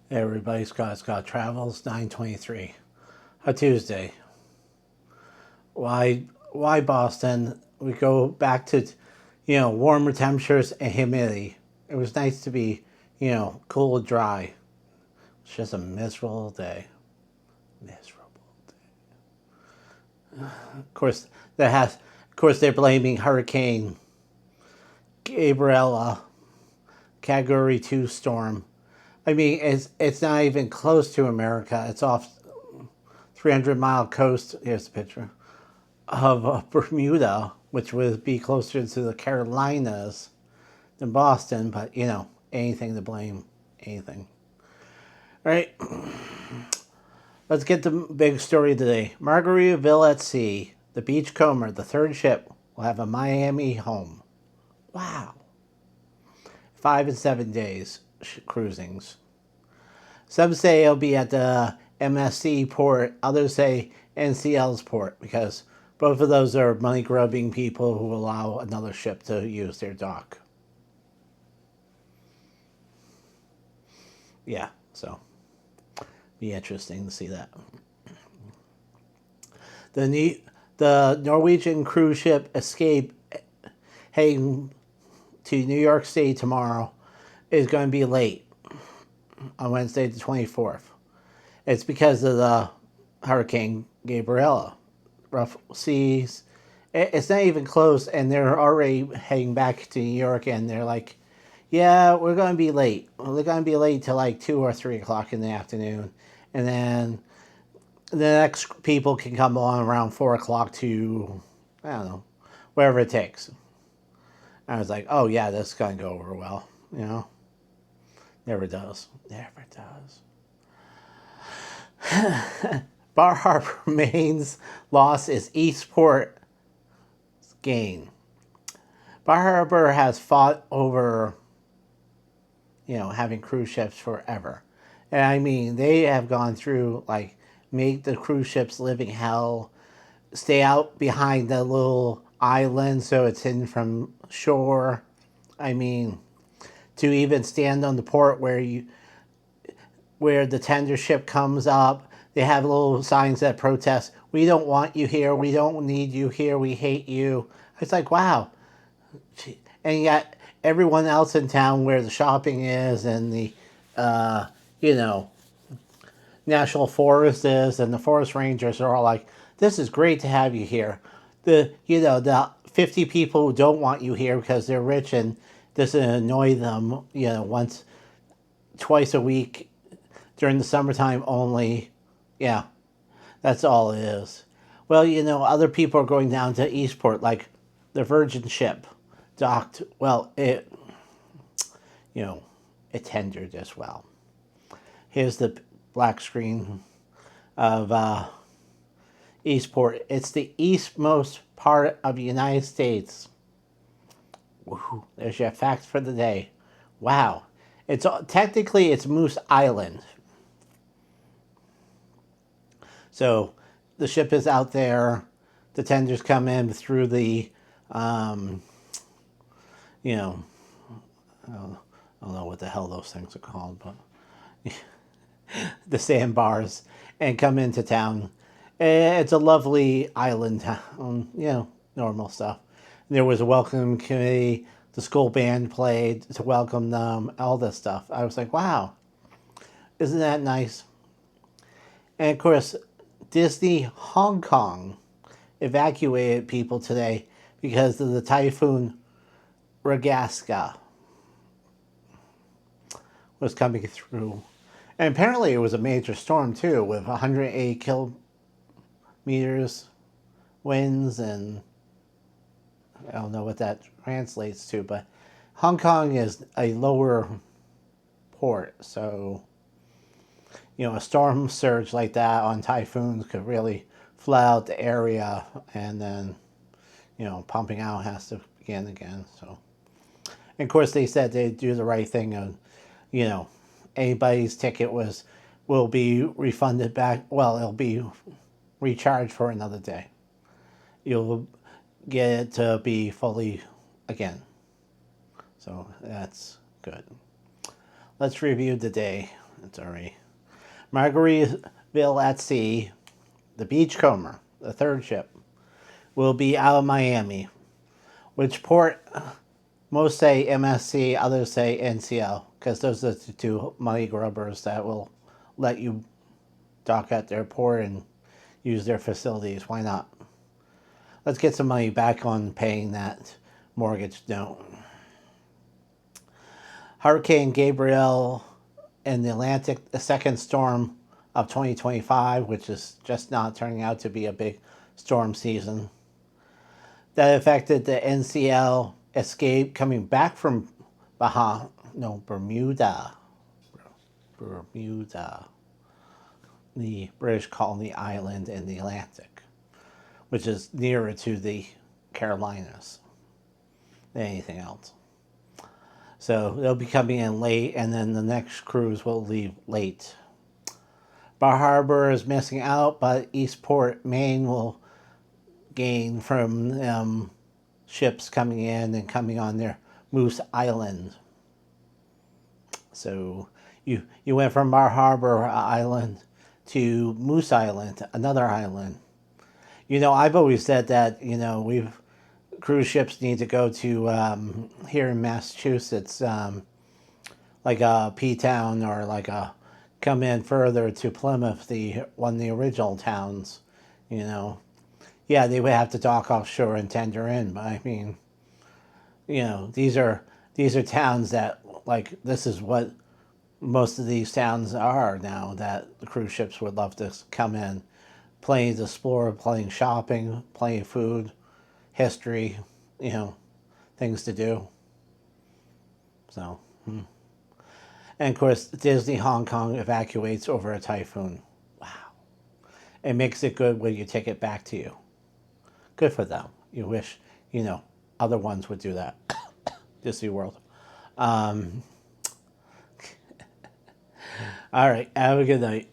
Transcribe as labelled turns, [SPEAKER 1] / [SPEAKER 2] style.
[SPEAKER 1] Hey everybody, Scott Travels, 9/23, a Tuesday. Why Boston? We go back to, warmer temperatures and humidity. It was nice to be, cool and dry. It's just a miserable day. Miserable day. Of course, they're blaming Hurricane Gabriella, Category 2 storm. I mean, it's not even close to America. It's off 300-mile coast. Here's the picture of Bermuda, which would be closer to the Carolinas than Boston, but anything to blame, anything. All right, let's get the big story today. Margaritaville at sea, the Beachcomber, the third ship, will have a Miami home. Wow. 5 and 7 days cruisings. Some say it'll be at the MSC port, others say NCL's port, because both of those are money grubbing people who allow another ship to use their dock. Yeah, so be interesting to see that. The Norwegian cruise ship Escape, heading to New York City tomorrow, is going to be late on Wednesday the 24th. It's because of the Hurricane Gabriella. Rough seas. It's not even close, and they're already heading back to New York, and they're like, yeah, we're going to be late. We're going to be late till like 2 or 3 o'clock in the afternoon. And then the next people can come on around 4 o'clock to, I don't know, wherever it takes. I was like, oh yeah, this is going to go over well, Never does. Never does. Bar Harbor, Maine's loss is Eastport gain. Bar Harbor has fought over, having cruise ships forever. And I mean, they have gone through, like, make the cruise ships living hell, stay out behind the little island so it's hidden from shore. I mean, to even stand on the port where the tender ship comes up, they have little signs that protest, we don't want you here, we don't need you here, we hate you. It's like, wow. And yet everyone else in town where the shopping is and the you know national forest is and the forest rangers are all like, this is great to have you here. The 50 people who don't want you here because they're rich and doesn't annoy them, once twice a week during the summertime only. Yeah, that's all it is. Well, other people are going down to Eastport, like the Virgin ship docked. Well, you know, it tendered as well. Here's the black screen of Eastport. It's the eastmost part of the United States. Woohoo. There's your fact for the day. Wow. Technically it's Moose Island. So the ship is out there. The tenders come in through the, you know, I don't know what the hell those things are called, but the sandbars, and come into town. It's a lovely island town, normal stuff. There was a welcome committee. The school band played to welcome them, all this stuff. I was like, wow, isn't that nice? And of course, Disney Hong Kong evacuated people today because of the typhoon Ragaska was coming through. And apparently it was a major storm too, with 108 kilometers winds, and I don't know what that translates to, but Hong Kong is a lower port, so a storm surge like that on typhoons could really flood out the area, and then pumping out has to begin again. So, and of course, they said they'd do the right thing, and anybody's ticket will be refunded back. Well, it'll be recharged for another day. You'll get it to be fully again. So that's good. Let's review the day. words already. Margaritaville at Sea, the Beachcomber, the third ship, will be out of Miami. Which port? Most say MSC, others say NCL, because those are the two money grubbers that will let you dock at their port and use their facilities. Why not? Let's get some money back on paying that mortgage note. Hurricane Gabrielle in the Atlantic, the second storm of 2025, which is just not turning out to be a big storm season, that affected the NCL escape coming back from Bermuda, the British colony island in the Atlantic, which is nearer to the Carolinas than anything else. So they'll be coming in late, and then the next cruise will leave late. Bar Harbor is missing out, but Eastport, Maine will gain from ships coming in and coming on their Moose Island. So you went from Bar Harbor Island to Moose Island, another island. I've always said that, cruise ships need to go to, here in Massachusetts, like a P-Town or like a, come in further to Plymouth, one of the original towns, Yeah, they would have to dock offshore and tender in, but I mean, these are towns that, like, this is what most of these towns are now, that the cruise ships would love to come in. Plenty to explore, plenty shopping, plenty of food, history, things to do. So, And of course, Disney Hong Kong evacuates over a typhoon. Wow. It makes it good when you take it back to you. Good for them. You wish, other ones would do that. Disney World. All right. Have a good night.